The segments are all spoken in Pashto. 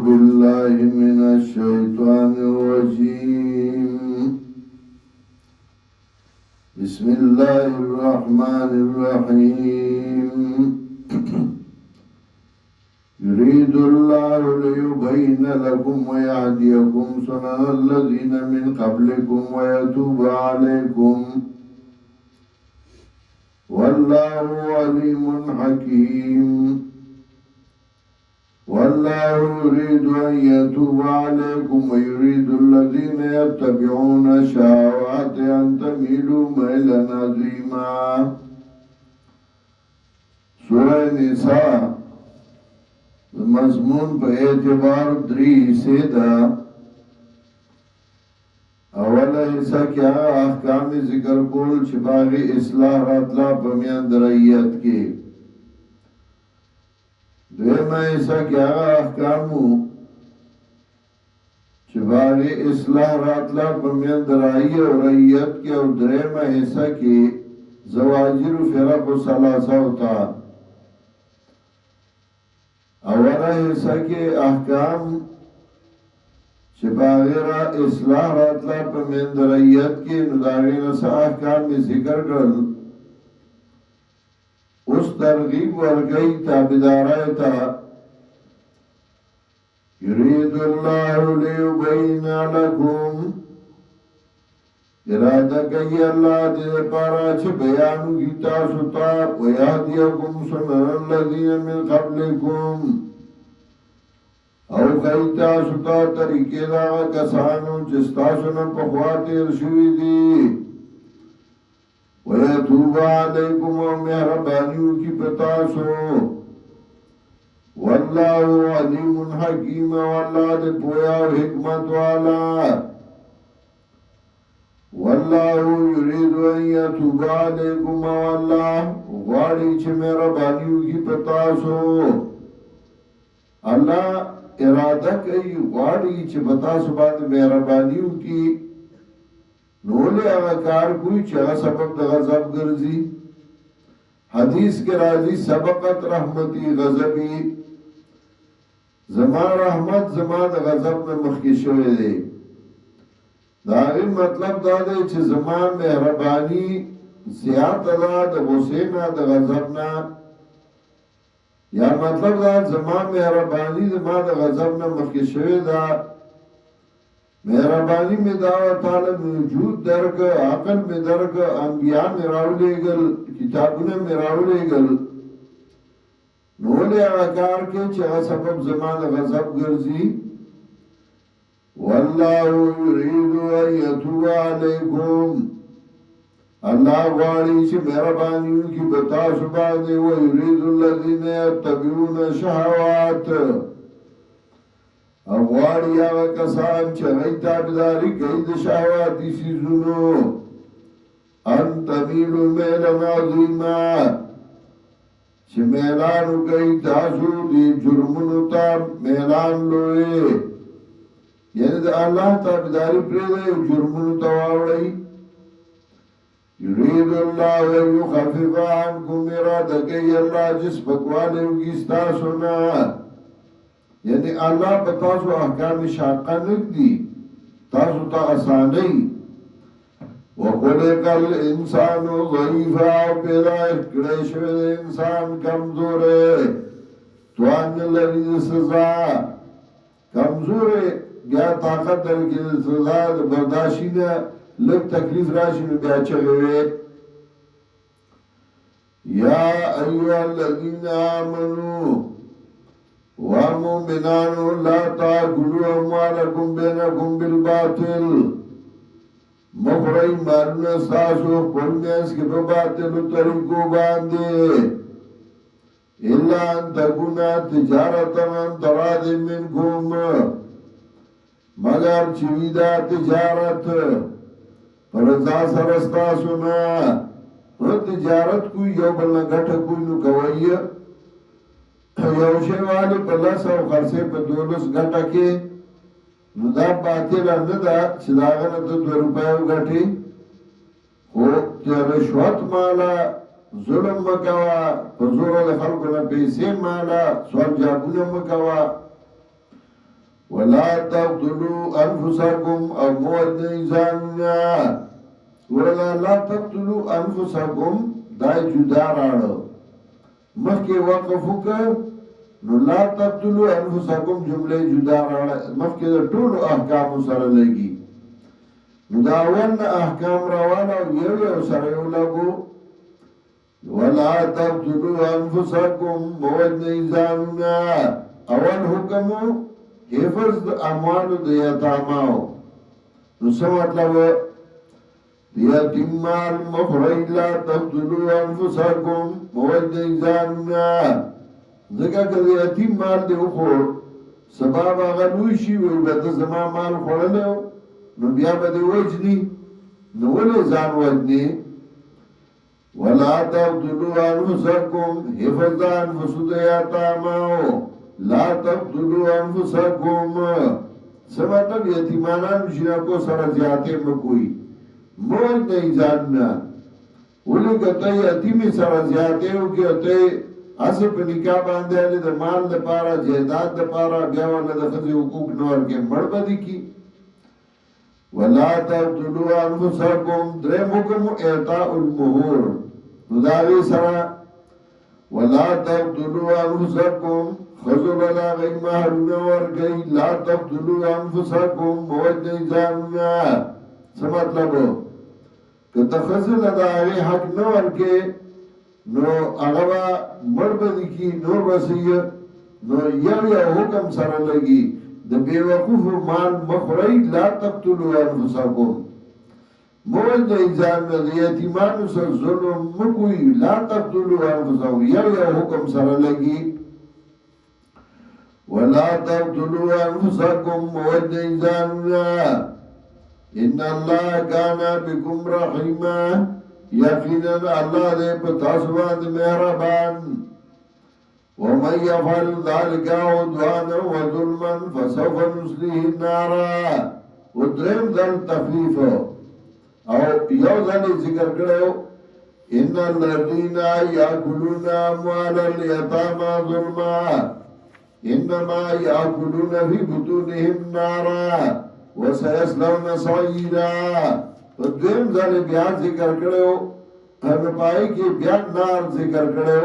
بالله من الشيطان الرجيم. بسم الله الرحمن الرحيم. يريد الله ليبين لكم ويهديكم سنن الذين من قبلكم ويتوب عليكم والله عليم حكيم. والله يريد أن يتوب عليكم ويريد الذين يتبعون الشهوات أن تميلوا ميلا عظيما. سورة نساء مضمون په اعتبار درې حصے ده. اوله حصہ کې هغه احکام ذکر کول چې باغی اصلاح راتلا په میاند رعیت کې. دویمه حصہ کې هغه احکامو چې باغی اصلاح راتلا په میاند رعیت او رعیت کې. او دریمه حصہ کې زواجر فرق و ثلاثه ہوتا. اولا حصہ کے احکام چې باغیرہ اصلاح راتلا پا مندرعیت کی نداغین سا احکام میں ذکر کرل. اس ترغیب ورگئی تابدارائے تا یرید اللہ لیبین لکم، ارادہ کئی اللہ دے پارا چھ بیانو کی تاسوتا ویہدیکم سنن الذین من قبلکم، او کئی تاسوتا طریقے دا کسانو چستاسونا پخواتیر شوی دی ویتوب علیکم و مہربانیو کی پتاسو واللہ علیم حکیم واللہ دے پویا و حکمت والا. والله يريد ان يتوب عليكم والله غواړي چې مهرباني وکړي په تاسو. الله اراده کوي غواړي چې په تاسو باندې مهرباني وکړي. نو له هغه کار کوي چې هغه سبب د غضب ګرځي. حدیث کې راځي سبقت رحمتي غضبي، زما رحمت زما د غضب نه مخکې شوی دی. داغی مطلب داده چې زما مهربانی زیاد دا د غصینا د غضبنا، یا مطلب دا زما مهربانی زما د غضبنا مخی شوی دا. مهربانی میں دعوی تعالی موجود درک، عقل میں درک، انبیاء میں راولے گل، کتابونه میں راولے گل. نولے آکار کے چاہ سبب زما د غضب گرزی. والله يريد ان يتوب عليكم، الله غواړي چې مهرباني وکړي په تاسو باندې. ويريد الذين يتبعون الشهوات، او غواړي هغه کسان چې هغوی تابعداري کوي د شهواتي څیزونو ان تميلوا ميلا عظيما، چې میلان وکړئ تاسو دې جرمونو ته میلان لوی. یعنی دا اللہ تابداری پریدے و جرمونو تواوڑی. یرید اللہ و یخفف عنکم، ارادہ کئی اللہ جس بکوالے وگیستا سنا. یعنی اللہ بتاسو احکام شاقہ نک دی، تاسو تا آسانی. وَخُلِقَ الْإِنسَانُ ضَعِيفًا، پیدا اکڑے شوید انسان کمزور ہے، توان لرید سزا کمزور ہے. بیا طاقت درکی سزا برداشی نه لگ تکلیف راشی نو بیا چگوی. یا ایوہ الذین آمنو ومؤمنانو لا تاکلوا اموالکم بینکم بالباطل، مخرئی مالون استاسو خپلمیس کے بباطلو طریقو باندے الا ان تکونا تجارتا من تراد منکم، مگر چوی دا تجارت پرزا سرستا سنا. تجارت کوئی یو بلنا گھٹا کوئی نو کوئی یو شیوالی پلس او خرسے پا دولس گھٹا کے نو دا باطلا ندا چداغنا تو 2 روپیو گھٹی. خو رشوت مالا ظلم مکوا، په زور د خلکو نه پیسې مالا سوال جابونه مکوا. ولا تقتلوا انفسکم او موجد انساننا ورلا لا تقتلوا انفسکم دای جدا راڑو مخی وقفو که نو لا تقتلوا انفسکم جمله جدا راڑو مخی در طول احکام سر لگی نو دا اول احکام روانا یو سر لگو ولا تقتلوا انفسکم موجد انساننا اول حکمو حفظ د اموالو د یتاماو نو څه مطلب یتیم مال مخرج لا تقتلوا انفسکم موجد انساننا ځکه که د یتیم مال دی وخوړ سبا به هغه لوی شي وایي به ته زما مال خوړلی نو بیا به دې وجني نو ولې ځان وجنې ولا تقتلوا انفسکم حفظ د انفسو د یتاماو لا تقتلوا انفسکم سمطلب یتیمانان شنکو سر زیادے مکوئی موج نہیں جاننا اولی کتا یتیمی سر زیادے ہو کہ اتے اصف نکاح باندے علی در مال در پارا جہداد در پارا بیاوانا در خزی حقوق نور کے مربدی کی ولا تقتلوا انفسکم درم حکم اعطاء المہور نداغی سرا ولا تقتلوا انفسکم خزل لا غی محرون ورگئی لا تقتلوا انفسکم موجد انساننا سمطلبو که تخزل دا غی حق نورگئی نو اغبا مربدی کی نور بسی نو یو حکم سر لگی دا بیوقوف مال مخرئی لا تقتلوا انفسکم موجد انساننا دا یتیمانو سر ظلم مکوی لا تقتلوا انفسکم یو حکم سر لگی ولا تقتلوا انفسکم موجد انساننا ان اللہ کانا بكم رحیما یقینا اللہ دے پتاسوان مہربان ومن یفعل ذلك عدوانا وظلما فسوف نصلیه النار ودرم دل تخلیف او یو دل ذکر کرو ان الذین یاکلون اموال الیتامی ظلما انما یاکلون فی بطونهم نارا وسیصلون سعیرا دویم ځل بیا ذکر کړو هر پای کې بیا نار ذکر کړو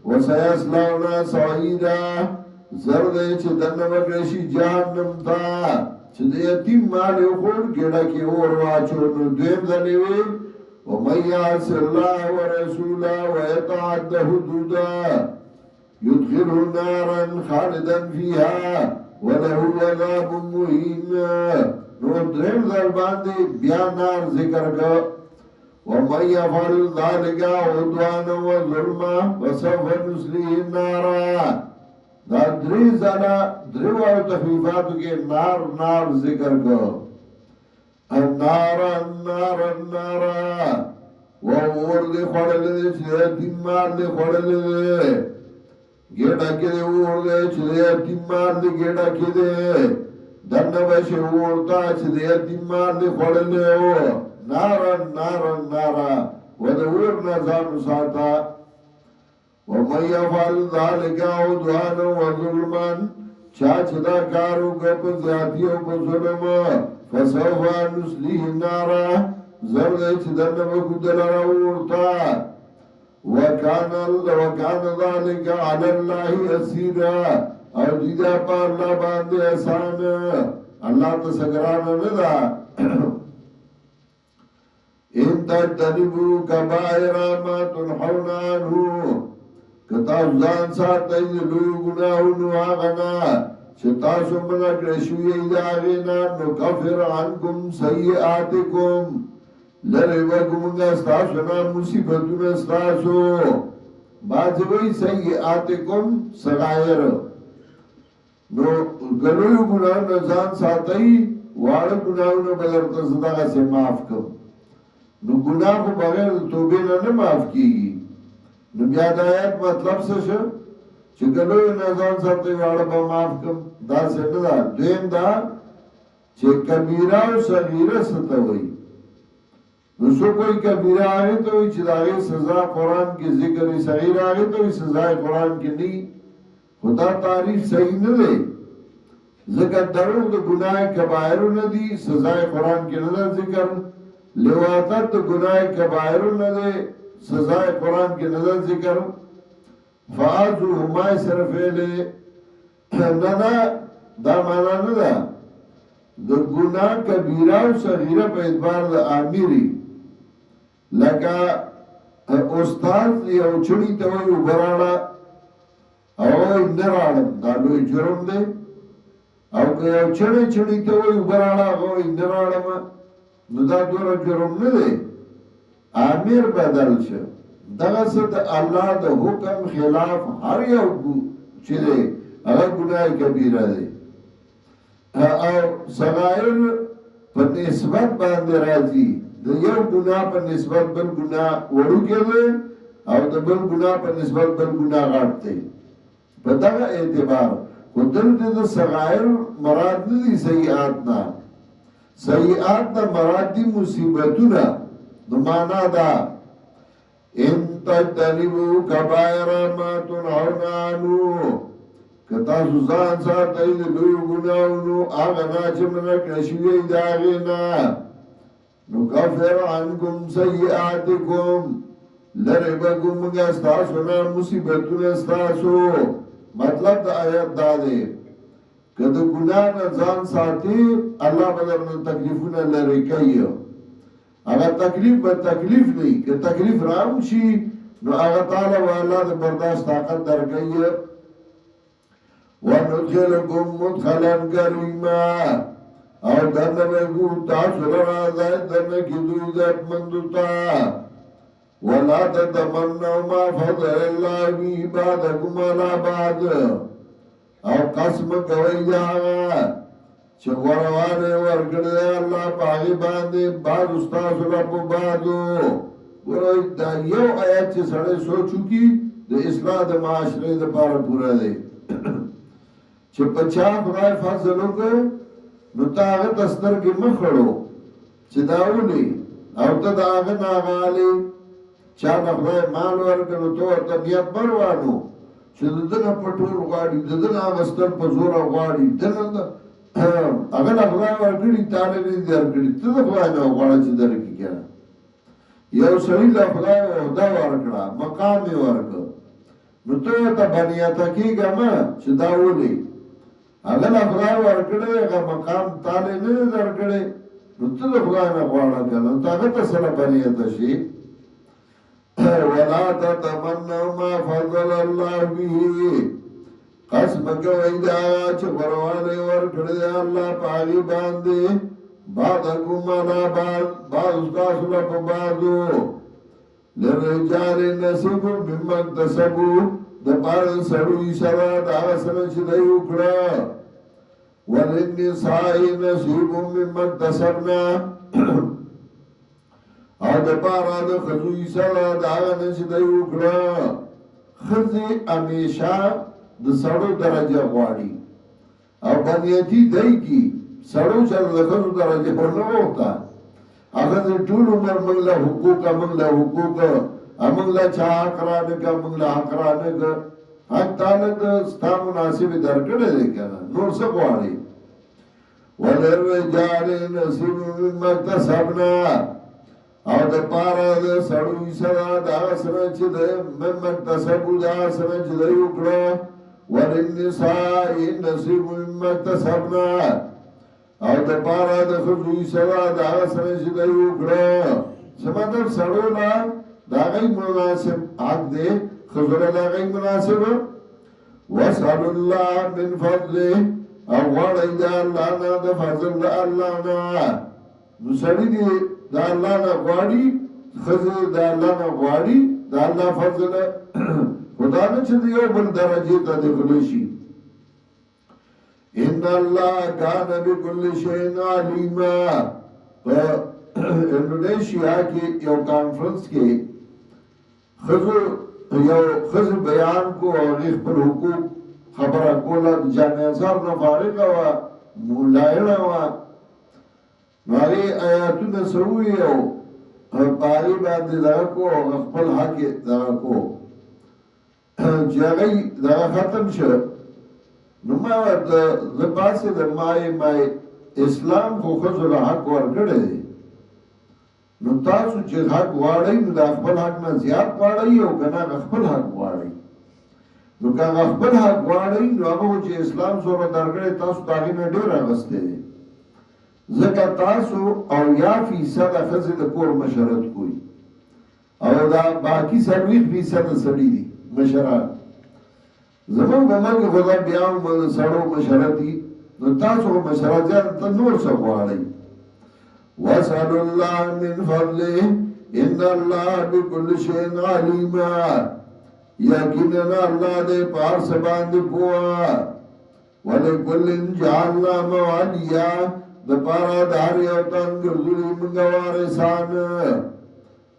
وسیصلون سعیرا زرد چې دنه وګشي جهنم ته چې د یتیم مال یو خور ګډه کې اور واچو نو دویم ځل وی ومن یعص الله ورسوله ويتعد حدوده يدخله نارا خالدا فيها وله عذاب مهين نو درم ضربان دی بیا نار ذکر کا ومن يفعل ذلك عدوانا وظلما فسوف نصليه النار دا دری زالا دریوار تخفیفاتو کے نار ذکر کا النار النار النار وور دی خوڑل دی چیزی مار دی خوڑل دی گیڑا کی دے اور دے چلے یتیمار دے گیڑا کی دے دنہ بشے اورتا چلے یتیمار دے خوڑلے ہو نارا نارا نارا ودور نظام ساتا ومن یفعل ذالک عدوانا وظلما چاچ دا کارو گپ زیادیوں کو ظلم فسوف نصلیه النارا زرد چھ دنہ بکدل اورتا وکان ذالک علی اللہ یسیرا او دیدہ پا اللہ باندے احسان اللہ تسگرانا ندا ان تجتنبو کبائر ما تنحون عنہو کتاب زان ساتا لوی گناہونو آغنا چتاسو منک رشوی ایداغینا نکفر عنکم سیئاتکم لره وګمږه ستاسو نه مصیبتونه ستاسو باځوي سیئاتکم صغائر نو ګلوی ګناونه ځان ساتي واړه ګناونه بغیر د صدقه سے معاف کړ نو ګناه کو بغیر توبې نه معاف کیږي نو بیا د آیت مطلب څه شو چې ګلوی نه ځان ساتي واړه به معاف کړ دا څنګه دا دین دا چې کبیره او صغیره ستوي نو سو کوئی کبیرہ آگے تو چھ داغے سزا قرآن کی ذکر صغیر آگے تو سزا قرآن کی نہیں خدا تعریف صحیح نه دی ځکه دروغ د ګناه کبایرونه دي سزای قرآن کې نه ده ذکر لواطت د ګناه کبایرونه دی سزای قرآن کې نه ده ذکر فعاذوهما سره فعل نه دا معنا نه ده د ګناه کبیره او صغیره په اعتبار د امری لکه استاد یو چړی ته وایي وبراړه او نه راړم دا لوی جرم دی او که یو چړی ته وایي وبراړه هغه نه راړم نو دا دومره جرم نه دی امیر بدل شه دغه څه د الله د حکم خلاف هر یو چې دی هغه ګناه کبیره دی او صغائر په نسبت باندې راځي د یو ګناه په نسبت بل ګناه وړوکی دی او د بل ګناه په نسبت بل ګناه غټ دی په دغه اعتبار خو دلته د صغائر مراد نه دي سیئات نه سیئات نه مراد دي مصیبتونه نو معنا دا ان تجتنبوا کبائر ما تنهون عنه که تاسو ځان ساتئ د لویو ګناهونو هغه نه چې منع کړه شوي د هغې نه نکفر عنکم سیئاتکم لرې به کړو موږ ستاسو نه مصیبتونه ستاسو مطلب د آیت دا دی که د ګناه نه ځان ساتي الله به درنه تکلیفونه لرې کوي هغه تکلیف به تکلیف نه که تکلیف رام شي نو هغه تعالی والا د برداشت طاقت درکوي وَنُدْخِلُكُمْ مُدْخَلًا كَرِيمًا او دنه بگو تاسو را زائد دنه کی دوی عزتمندو تا وَلَا تَتَمَنَّوْا مَا فَضَلَ اللَّهُ بِهِ بَعْضَكُمْ عَلَى بَعْضٍ او قسم کوي جاغا چې وروانے ورکړي الله پاغي باندې بعض استاد رب بعضو ورای دا یو آیات چې سره سوچو کی د اصلاح د معاشره لپاره پورا دی چې پچا خدای فضل وکړ نو تا هغه دستر کې مخړو چې داوني او ته دا هغه ناغالي چا نه خدای مال ورکړو ته ته نیت بروانو چې دغه پټول غاړي دغه واستر په زور غاړي دغه هغه نه خدای ورکړي تاله دې درکړي ته خدای نه غواړي چې درکې کړه یو سړی له خدای دا ورکړه مقام یې ورکړ نو ته ته بنیاته کېږه ما چې دا ولي هغه نه خدای ورکړي هغه مقام تاله نه درکړي نو ته خدای نه غواړه کنه ته هغه ته سره بنیاته شي ولا تتمنوا ما فضل الله به قسم کوي دا چې ورواله ورکړي الله پاغي باندې بعضکم علی بعض تاسو په بعضو لرجال نصیب مما اکتسبوا د پاره سړی سره دا سره چې دی وکړه وللنساء نصیب مما اکتسبنا او د پاره د خزوی سره دا نه چې دی وکړه خزي همیشه د سړو درجه غواړي او بنیتی دی کی سړو چې د خزو درجه ورنه وتا هغه د ټول عمر موږ له حقوق موږ له چا کرانه کا موږ له کرانه کا حق تعالی د ستا مناسب درکړه دی کنه نور څه غواړي وللرجال نصیب مما اکتسبنا او د پاره د سړو سره دا سره چې د مما اکتسبوا دا سره چې دی وکړه وللنساء نصیب مما اکتسبنا او د پاره د خزوی سره دا سره چې دی وکړه سمته سړو لا دا غي مناسب حق دی خزره دا غي مناسب وسال الله من فضله او غړی دا الله نه د فضل الله نه نو سړی دی دا الله نه غواړي خزه دا الله نه غواړي دا الله فضل خدا نه چې یو بل درجه ته دخل شي ان الله کان بكل شيء عليما په انډونیشیا کې یو کانفرنس کې خزو بیان کو او خپل حقوق خبره کوله جامع ازهر نه فارغ و مولایړه و نوې آیاتونه سوي او پاری باندې دا کو خپل حق دا کو چې هغه دا ختم شو نو ما د پاسه د مای اسلام خو خزو له حق ورکړی دی نو تاسو چې حق غواړئ نو د خپل حق نه زیات غواړئ او کنه خپل حق غواړئ نو که خپل حق غواړئ نو هغه چې اسلام سره درګړی تاسو داغې نه ډېر اغستی دی ځکه تاسو او یا فیصد ښځې د کور مشرت کوئ او دا باقي 40% سړي دي مشران زمونږ د ملک خو دا بیا هم سړو مشرت دي نو تاسو مشرت زیات ته نور څه غواړئ واسأل الله من فضله ان الله بكل شيء عليم یقینا الله دې پار سباند پوها ولکل جعلنا موالیا د پارا دار یو تن ګرځولي موږ وارثان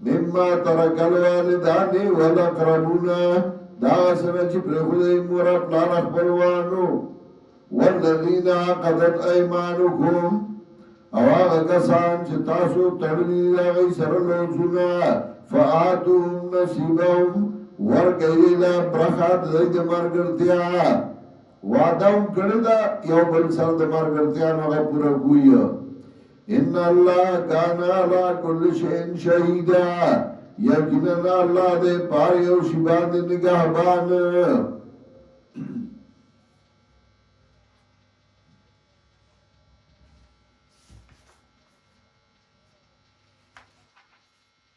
مما ترک الوالدان والاقربون دا سره چې پرخلې مور پلان خپلوانو والذین عقدت ايمانكم او هغه کسان چې تاسو تړلي راغی سره لوڅونه فآتوهم نصیبهم ورکړي له برخات د مرګرتیا وعده کړی دا یو بل سره د مرګرتیا نه پوره کوی ان الله کان علی کل شیء شهیدا یقینا الله دې پاره یو شی باندې نگهبان